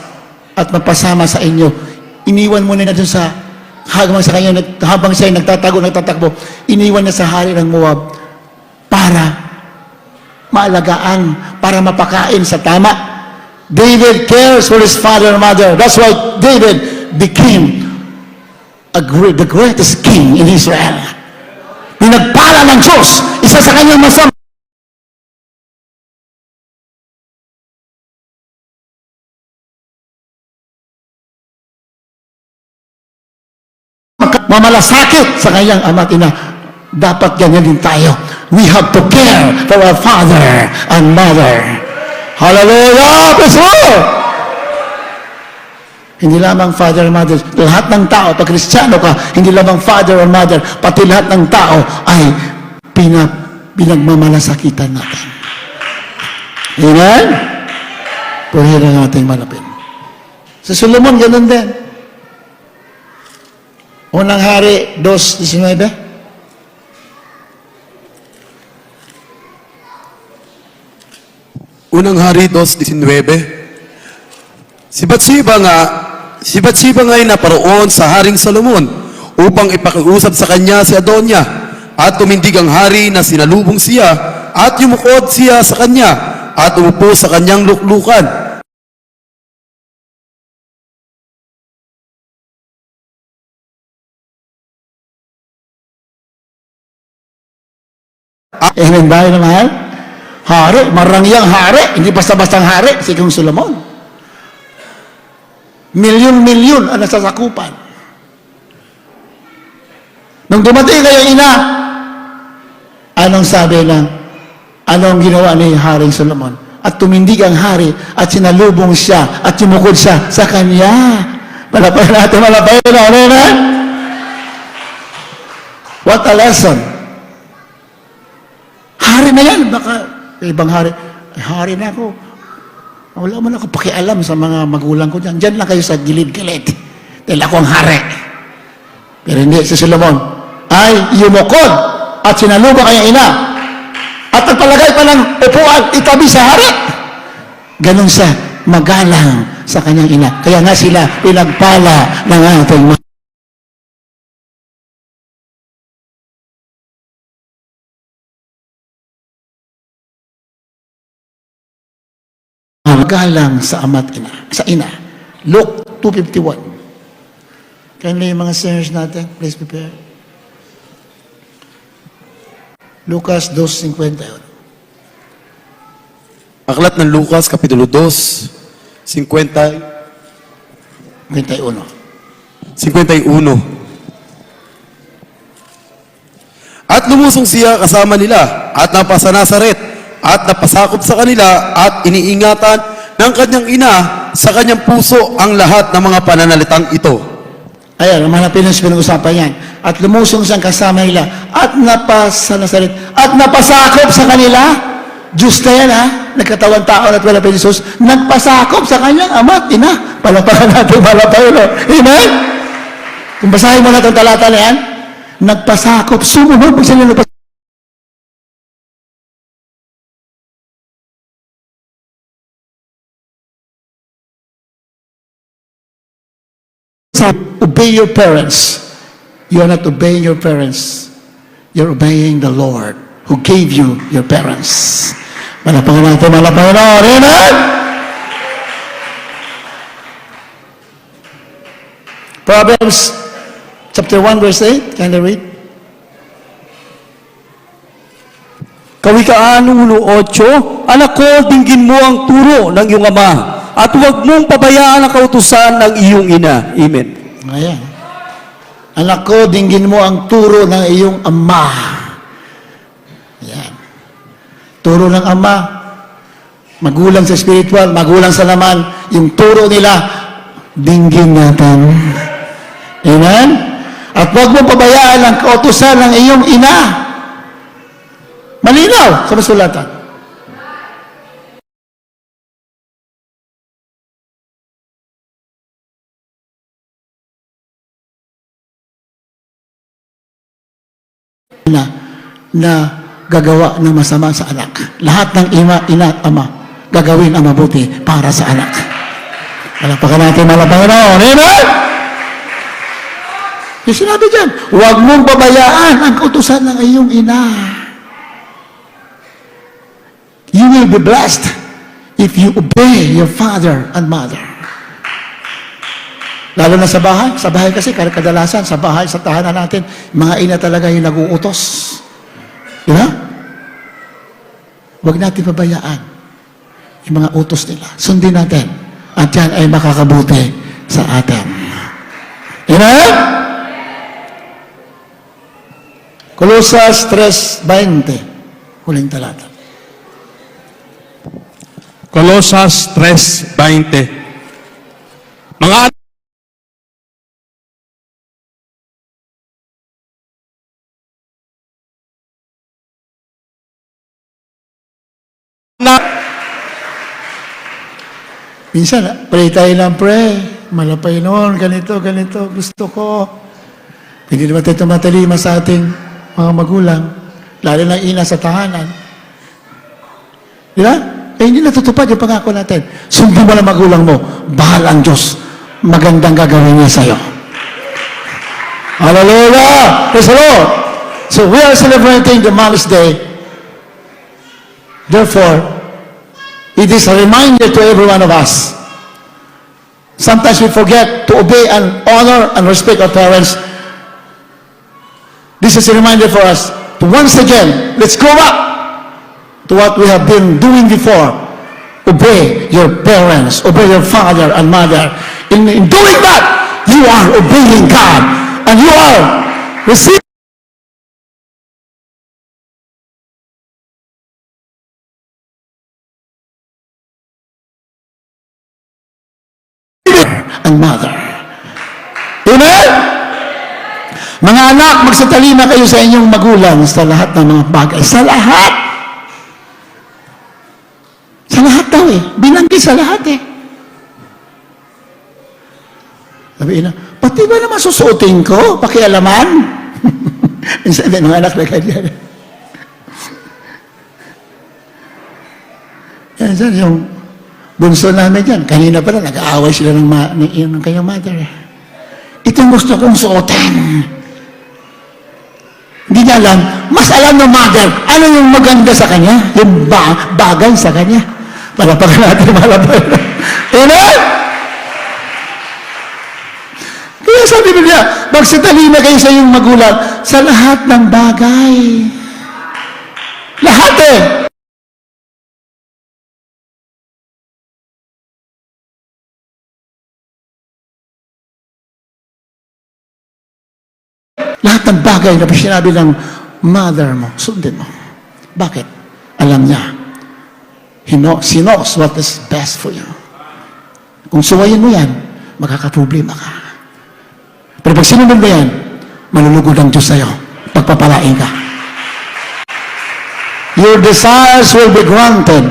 [SPEAKER 1] at mapasama sa inyo. Iniwan mo na doon sa habang siya nagtatakbo, iniwan niya sa hari ng Moab para maalagaan, para mapakain sa tama. David cares for his father and mother. That's why David became the greatest king in Israel. Pinagpala ng Diyos, isa sa kanyang masama mamalasakit sa kanyang ama at ina. Dapat ganyan din tayo. We have to care for our father and mother. Hallelujah! Praise the Lord! Hindi lamang father and mother. Lahat ng tao, pag Kristiyano ka, hindi lamang father and mother, pati lahat ng tao ay pinagmamalasakitan natin. Amen? Purihin ang ating malapin. Sa Solomon, ganun din. Unang Hari 2:19.
[SPEAKER 2] Unang Hari 2:19. Si Bathsheba nga, Si Bathsheba nga'y naparoon sa Haring Solomon upang ipakiusap sa kanya si Adonia at tumindig ang hari na sinalubong siya at yumukod siya sa kanya at umupo sa kanyang luklukan.
[SPEAKER 1] Amen ba yun, mahal? Hari, marangyang hari, hindi basta-bastang hari, si King Solomon. Milyon-milyon ang nasasakupan. Nung dumating kayo ina, anong ginawa ni Haring Solomon? At tumindig ang hari at sinalubong siya at yumukod siya sa kanya. Malapayan natin, malapayan na. Amen? What a lesson. Hari na yan. Baka ibang hari, hari na ako. Wala man ako pakialam sa mga magulang ko dyan. Diyan lang kayo sa gilid-gilid. Dahil ako ang hari. Pero hindi, si Solomon ay yumukod at sinalubong kanyang ina. At nagpalagay pa ng upuan itabi sa hari. Ganon siya magalang sa kanyang ina. Kaya nga sila pinagpala ng ating magalang sa ama't ina, sa ina. Luke 2:51. Kindly yung mga singers natin, please prepare. Lucas 2:51.
[SPEAKER 2] Aklat ng Lucas, Kapitulo 2, 51.
[SPEAKER 1] 51.
[SPEAKER 2] At lumusong siya kasama nila at napasa Nazaret at napasakop sa kanila at iniingatan ng kanyang ina sa kanyang puso ang lahat ng mga pananalitang ito.
[SPEAKER 1] Ayan, manapin ang pinag-usapan yan. At lumusong siyang kasama nila at napasa Nazaret at napasakop sa kanila. Diyos na yan, ha? Nagkatawang tao at wala pa Jesus. Nagpasakop sa kanyang ama at ina. Palapakan natin, palapakan. Amen? Kung basahin mo na itong talata na yan, nagpasakop, sumunod pag sila nagpasakop. Obey your parents. You are not obeying your parents. You're obeying the Lord who gave you your parents. Malapakan natin, malapakan natin. Amen? Proverbs chapter 1 verse 8. Can you read?
[SPEAKER 4] Kawikaan 1:8, Anak ko, dinggin mo ang turo ng iyong ama, at huwag mong pabayaan ang kautusan ng iyong ina. Amen.
[SPEAKER 1] Ayan. Anak ko, dinggin mo ang turo ng iyong ama. Ayan. Turo ng ama, magulang sa spiritual, magulang sa laman, yung turo nila, dinggin natin. Amen? At huwag mong pabayaan ang kautusan ng iyong ina. Malinaw sa masulatan. Na gagawa ng masama sa anak. Lahat ng ina at ama gagawin ang mabuti para sa anak. Malapakan natin, malapakan natin. Amen? Yung sinabi dyan, huwag mong babayaan ang kautusan ng iyong ina. You will be blessed if you obey your father and mother. Lalo na sa bahay kasi kadalasan sa bahay, sa tahanan natin, mga ina talaga yung nag-uutos. Di ba? Huwag natin pabayaan yung mga utos nila. Sundin natin. At yan ay makakabuti sa atin. Amen? Colosas 3:20. Huling talata.
[SPEAKER 3] Colosas 3:20. Mga anak,
[SPEAKER 1] Minsan, pray tayo lang, pray. Malapay noon, ganito, gusto ko. Hindi naman tayo tumatalima sa ating mga magulang. Lalo na ina sa tahanan. Di ba? Eh, hindi natutupad yung pangako natin. Sundin mo na magulang mo. Bahal ang Diyos. magandang gagawin niya sa'yo. Hallelujah! Praise the Lord! So we are celebrating the Mother's Day. Therefore, it is a reminder to every one of us. Sometimes we forget to obey and honor and respect our parents. This is a reminder for us to once again, let's go back to what we have been doing before. Obey your parents, obey your father and mother. In doing that, you are obeying God, and you are receiving and mother. Amen? Mga anak, magsatalina kayo sa inyong magulang sa lahat ng mga bagay. Sa lahat. Sa lahat daw eh. Binanggi sa lahat eh. Sabihin na, pati ba naman susuotin ko? Pakialaman? Minsan may mga anak na ganyan. Yan dyan, yung bunso namin dyan. Kanina pala, nag-aaway sila ng kanyang mother. Ito yung gusto kong suotin. Hindi niya alam, mas alam ng mother, ano yung maganda sa kanya, yung bagay sa kanya. Malapakan natin, malapakan. Amen? Kaya sabi niya, magsatalina kayo sa iyong magulang sa lahat ng bagay. Lahat eh. Lahat ng bagay na sinabi ng mother mo, sundin mo. Bakit? Alam niya. She knows what is best for you. Kung suwayin mo yan, magkakaproblema ka. Pero pag sinunod mo yan, malulugod ang Diyos sa'yo. Pagpapalain ka. Your desires will be granted.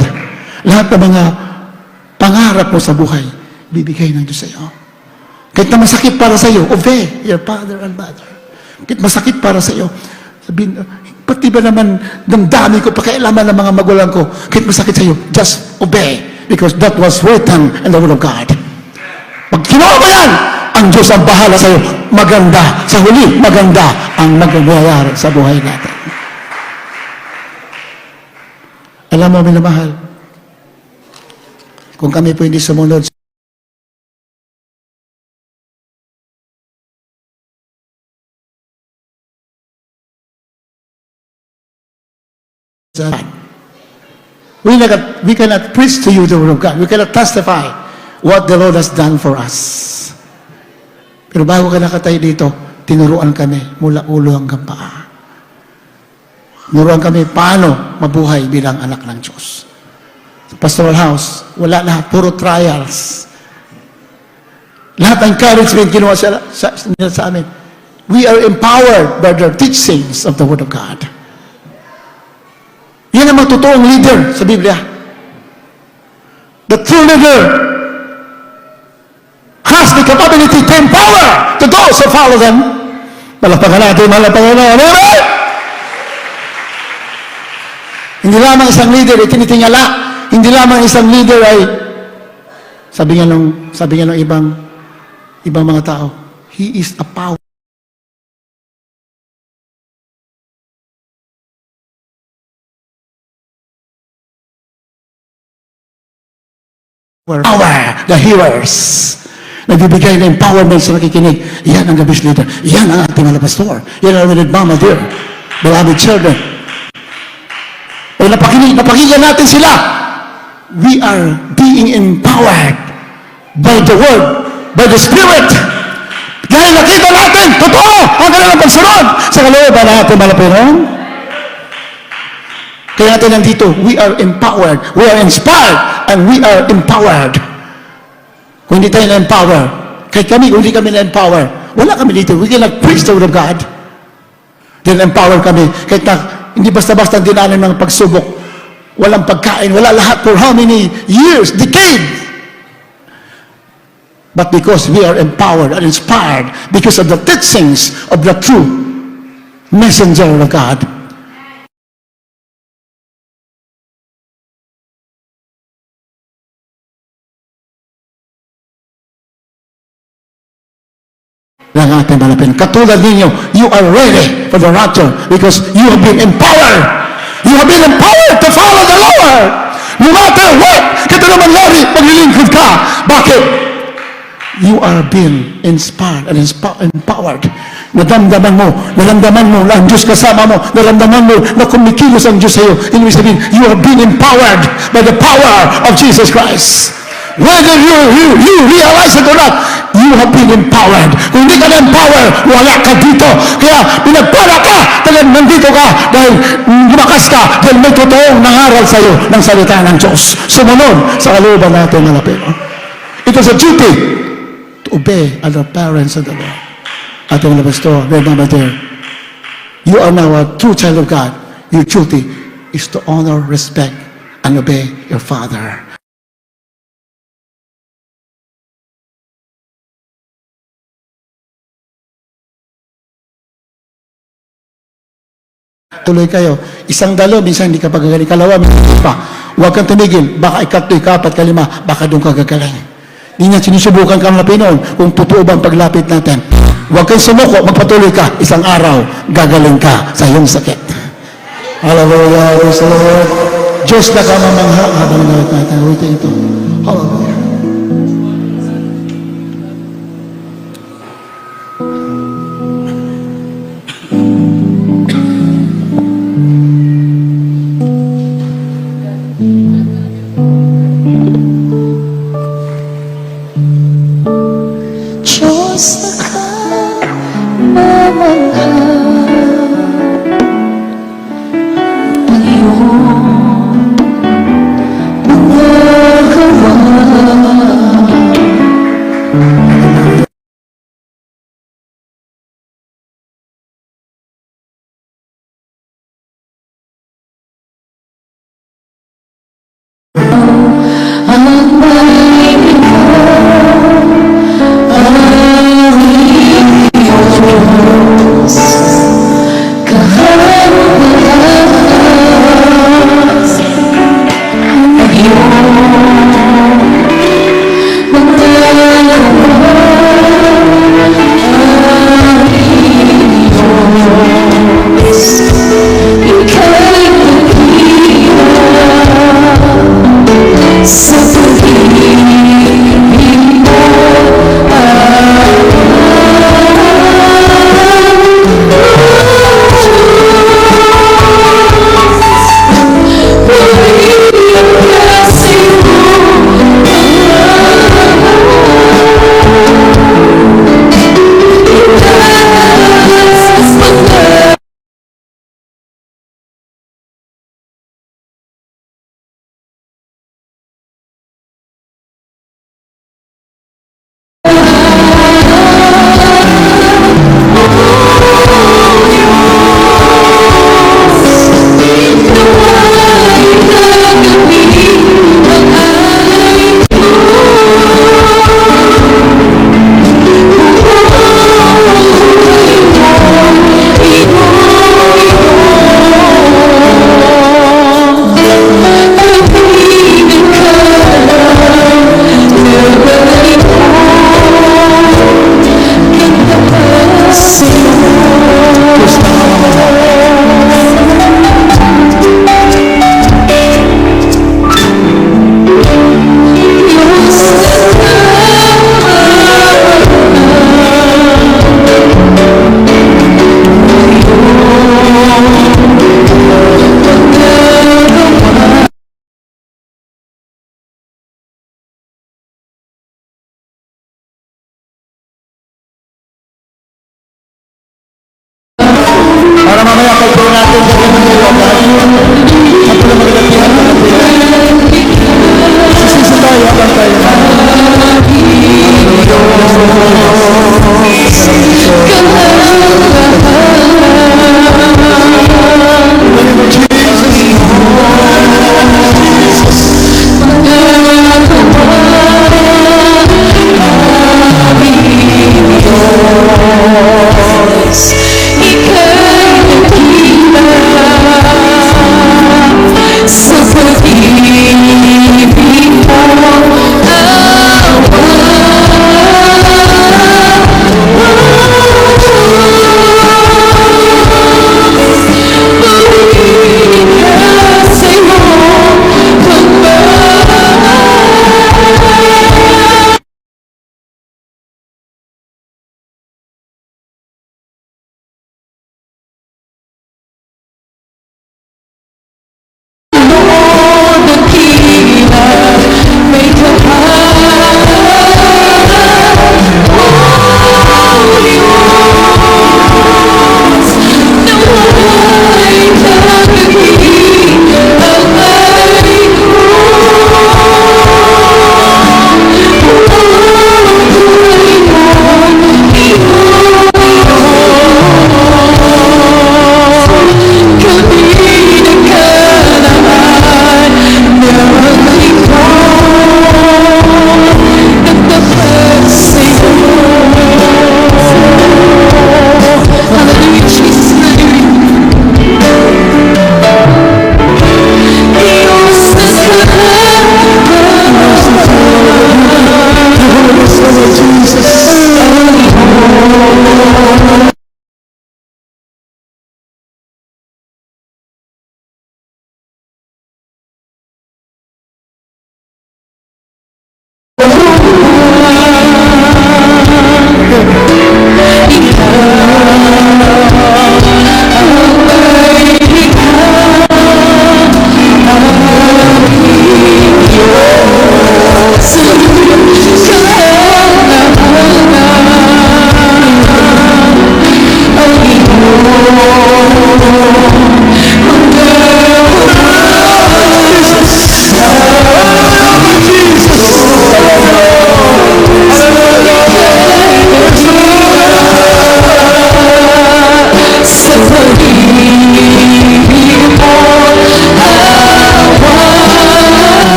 [SPEAKER 1] Lahat ng mga pangarap mo sa buhay, bibigay ng Diyos sa'yo. Kahit na masakit para sa'yo, obey your father and mother. Kahit masakit para sa iyo, sabihin, pati ba naman damdamin ko, pakialaman ng mga magulang ko, kahit masakit sa iyo, just obey, because that was written in the Word of God. Pag ginawa mo yan, ang Diyos ang bahala sa iyo. Maganda, sa huli, maganda ang magandayari sa buhay natin. Alam mo, minamahal, kung kami po hindi sumunod we cannot preach to you the Word of God. We cannot testify what the Lord has done for us. Pero bago ka nakatay dito, tinuruan kami mula ulo hanggang paa. Tinuruan kami paano mabuhay bilang anak ng Diyos. Sa pastoral house, wala lahat, puro trials. Lahat ng encouragement ginawa sa amin. We are empowered by the teachings of the Word of God. Yan ang matutuong leader sa Biblia. The true leader has the capability to empower to those who follow them. Malapakan natin, malapakan natin. Hindi lamang isang leader ay tinitingala. Hindi lamang isang leader ay sabi nga ng ibang mga tao, he is a power. Power, the hearers. Nagbibigay ng empowerment sa nakikinig. Yan ang gabis leader. Yan ang ating mga pastor. Yan ang ating mama dear. Beloved children. O napakinggan natin sila. We are being empowered by the Word, by the Spirit. Dahil nakita natin, totoo, ang kanilang pagsunod sa kalooban natin malapiran. Kaya natin nandito, we are empowered, we are inspired, and we are empowered. Kung hindi tayo na-empower, kahit kami, kung hindi kami na-empower, wala kami dito. We cannot preach the Word of God. Then empower kami. Kahit na, hindi basta-basta dinanan ng pagsubok. Walang pagkain, wala lahat for how many years, decades. But because we are empowered and inspired because of the teachings of the true messenger of God, natin malapit. Katulad ninyo, you are ready for the rapture because you have been empowered. You have been empowered to follow the Lord. No matter what, kito naman Lord, maglilingkod ka. Bakit? You are being inspired and empowered. Naramdaman mo na ang Diyos kasama mo, naramdaman mo na kumikilos ang Diyos sa iyo. Ibig sabihin, you are being empowered by the power of Jesus Christ. Whether you realize it or not, you have been empowered. Kung hindi ka na-empower, wala ka dito. Kaya pinagpala ka, dahil nandito ka, dahil lumakas ka, dahil may totoong nangaral sa iyo ng salita ng Diyos. Sumunod sa kalooban natin malapit. It is a duty to obey other parents of the Lord. Ating mga pastor, remember there, you are now a true child of God. Your duty is to honor, respect, and obey your father. Tuloy kayo. Isang dalo, minsan hindi ka pagagaling. Kalawa, minsan pa. Huwag kang tumigil. Baka ikatlo, ikapat, kalima, baka doon ka gagaling. Hindi niya sinusubukan kang lapinoon kung totoo bang paglapit natin. Huwag kang sumuko, magpatuloy ka. Isang araw, gagaling ka sa iyong sakit. Hallelujah, praise the Lord. Diyos na kamamangha habang nawit natin. Awitin ito. Hallelujah.
[SPEAKER 5] Diyos na kamamangha, ang iyong mga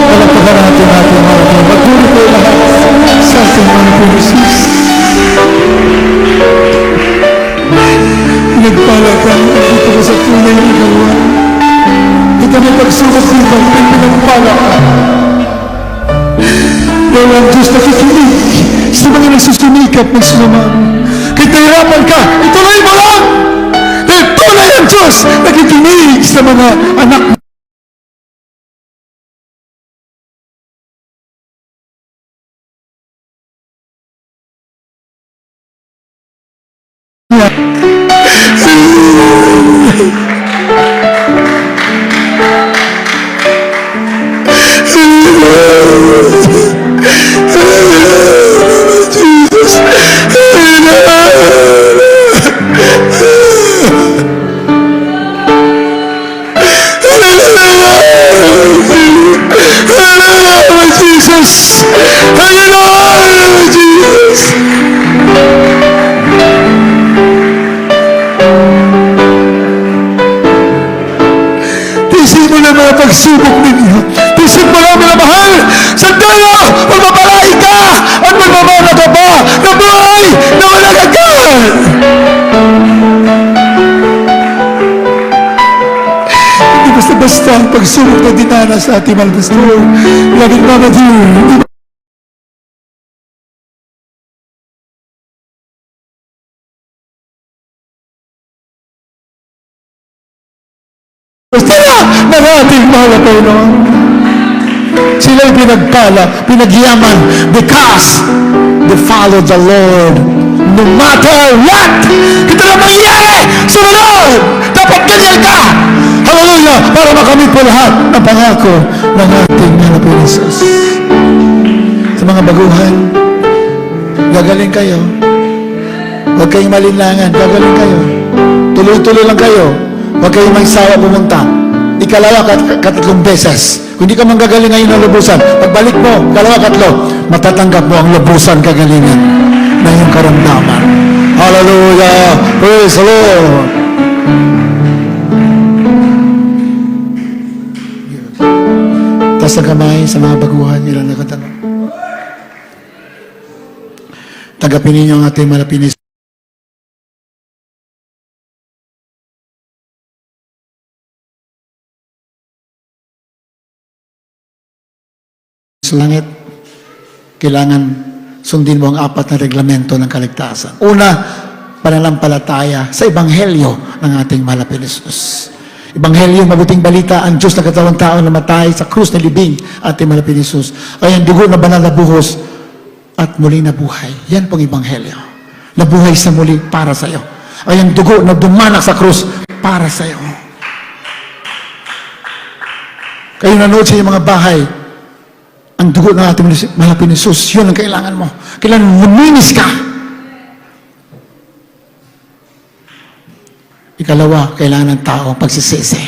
[SPEAKER 1] Palagpagan natin ating mga Panginoon. Magpuri po lahat sa ating mga Panginoon. Pinagpala ka, dito ka sa tunay na gawa. Ito may pagsubok dito, pinagpala ka. Dahil ang Diyos nakikinig sa mga nagsusumikap ng sumamang. Kahit nahirapan ka, ituloy mo lang! Dahil tunay ang Diyos nakikinig sa mga anak mo. Jesus! Hallelujah! Jesus! Tisin mo na mga pagsubok ninyo. Tisin mo na mga mahal. Sandalo! Magpapalay ka! At magmamana ka pa na buhay na walang agad! Hindi basta-basta ang pagsubok na dinanas sa ating mahal pastor. Laging mamadir. Basta na ating mahal na Panginoon. Sila'y pinagpala, pinagyaman because they follow the Lord no matter what. Ito na mangyayari! Sumunod! Dapat ganyan ka! Hallelujah! Para makamit po lahat ng pangako ng ating mahal na Panginoon Jesus. Sa mga baguhan, gagaling kayo. Huwag kayong malinlangan, gagaling kayo. Tuloy-tuloy lang kayo. Huwag kayong magsawa pumunta. Ikalawa, katatlong beses. Kung hindi ka manggagaling ngayon ng lubusan, pagbalik mo, ikalawa, katlo, matatanggap mo ang lubusan kagalingan na iyong karamdaman. Hallelujah! Praise the Lord! Taas ang kamay sa mga baguhan nila nakatanong. Tanggapin ninyo ang ating malapinis. Sa langit, kailangan sundin mo ang 4 na reglamento ng kaligtasan. Una, pananampalataya sa Ebanghelyo ng ating mahal na Jesus. Ebanghelyo, mabuting balita, ang Diyos na katawang tao na matay sa krus na libing ating mahal na Jesus. Ay ang dugo na banal na buhos at muli na buhay. Yan pong Ebanghelyo. Nabuhay sa muli para sa iyo. Ay ang dugo na dumanak sa krus para sa iyo. Kayo nanood sa iyong mga bahay, ang dugo ng ating mahal na Jesus, yun ang kailangan mo. Kailangan luminis ka. Ikalawa, kailangan ng tao pagsisisi.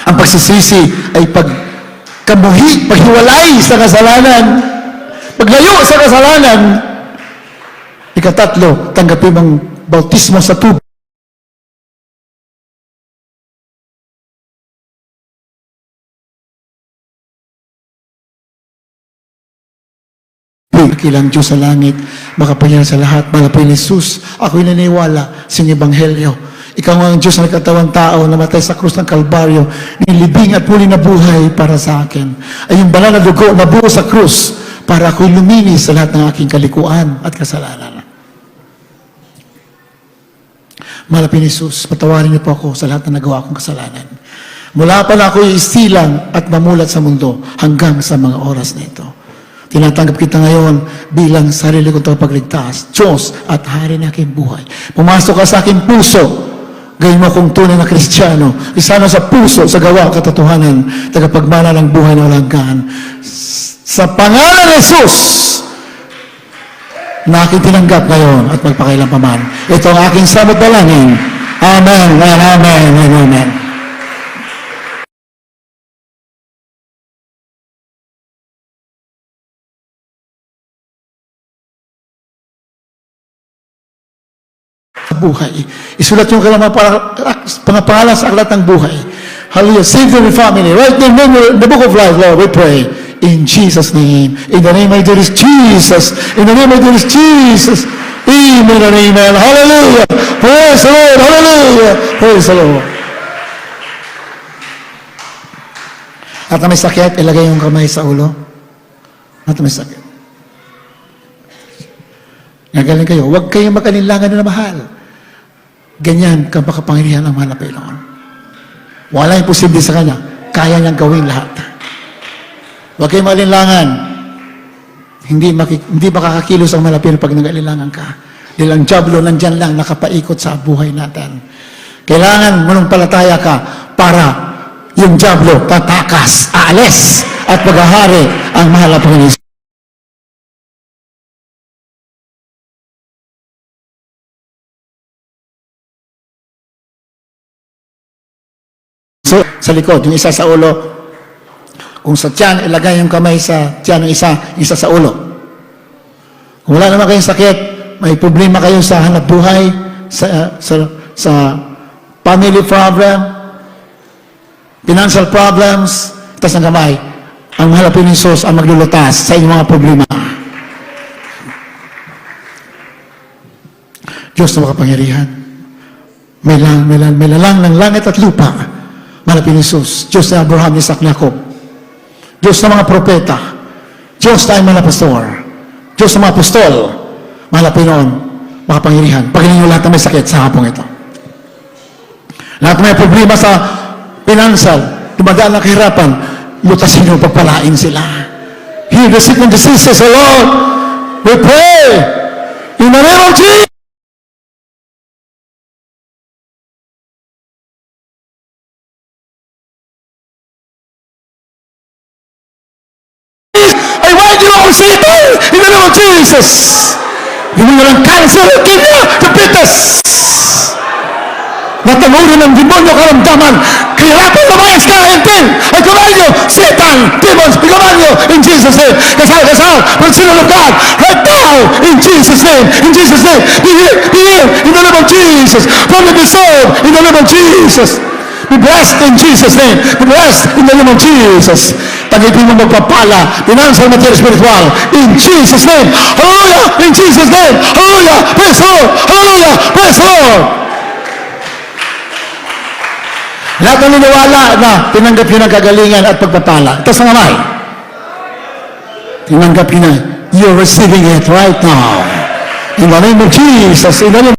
[SPEAKER 1] Ang pagsisisi ay pagkamuhi, paghiwalay sa kasalanan, paglayo sa kasalanan. Ikatatlo, tanggapin mong bautismo sa tubig. Kilang Diyos sa langit, makapangyarihan sa lahat, mahal na Jesus. Ako'y naniniwala sa iyong Ebanghelyo. Ikaw ang Diyos na nagkatawang tao, namatay sa krus ng Kalbaryo, nilibing at muli na buhay para sa akin. Ay yung banal na dugo na buo sa krus para ako'y luminis sa lahat ng aking kalikuan at kasalanan. Mahal na Jesus, patawarin niyo po ako sa lahat na nagawa kong kasalanan. Mula pa na ako'y istilang at mamulat sa mundo hanggang sa mga oras na ito. Tinatanggap kita ngayon bilang sarili kong tagapagligtas, Diyos at Hari na aking buhay. Pumasok ka sa aking puso Gawin mo kung tunay na Kristiyano, isano sa puso, sa gawa, katotohanan, tagapagmana ng buhay na walang hanggan. Sa pangalan ni Jesus, na aking tinanggap ngayon at magpakailan pa man. Ito ang aking samot dalangin. Amen, and amen, and amen. Buhay. Isulat yung kailangan pangapangalan sa aklat ng buhay. Hallelujah. Save them family. Right now, in the book of life, Lord, we pray. In Jesus' name. In the name of Jesus, Jesus. In the name of Jesus, Jesus. Amen and amen. Hallelujah. Praise the Lord. Hallelujah. Praise the Lord. At na may sakit, ilagay yung kamay sa ulo. At na may sakit. Nagaling kayo. Huwag kayong mag-alinlangan na mahal. Ganyan ka makapangyarihan ang mahal na Panginoon. Wala imposible sa Kanya. Kaya niyang gawin lahat. Huwag kayong mag-alinlangan. Hindi makakakilos ang mahal na Panginoon pag nag-alinlangan ka. Dahil ang diablo nandyan lang nakapaikot sa buhay natin. Kailangan manumpalataya ka para yung diablo tatakas, aalis at paghahari ang mahal na Panginoon. So, sa likod, yung isa sa ulo. Kung sa tiyan, ilagay yung kamay sa tiyan ng isa sa ulo. Kung wala naman kayong sakit, may problema kayo sa hanap buhay, sa family problem, financial problems, tas ang kamay, ang mahal na Jesus ang maglulutas sa inyong mga problema. Diyos na makapangyarihan. May lalang ng langit at lupa. Malapin Jesus, Diyos na Abraham, Isaac, Jacob, Diyos na mga propeta, Diyos na mga pastor, Diyos na mga apostol, malapin noon, makapangyarihan. Paginin nyo lahat na may sakit sa hapong ito. Lahat na may problema sa financial, dumadaan ng kahirapan, lutasin nyo, pagpalain sila. Heal the sick and diseases, O Lord. We pray in the name of Jesus. I want you all Satan in the name of Jesus. Hindi mo lang cancer, leukemia, diabetes. Natangulo ng demonyo karamdaman. Kahirapan lumayas ka, Enten. I command you, Satan, demons, we command you in Jesus' name. Kasal, from the children of God, right now, in Jesus' name, in Jesus' name. Be healed in the name of Jesus. From the dissolved in the name of Jesus. Be blessed in Jesus' name. Be blessed in the name of Jesus. Tagipin mo magpapala, financial, material, spiritual. In Jesus' name. Hallelujah! In Jesus' name. Hallelujah! Praise the Lord! Hallelujah! Praise the Lord! Lahat ng niniwala na tinanggap yun ang kagalingan at pagpapala. Ito sa kamay. Tinanggap yun na. You're receiving it right now. In the name of Jesus. In the name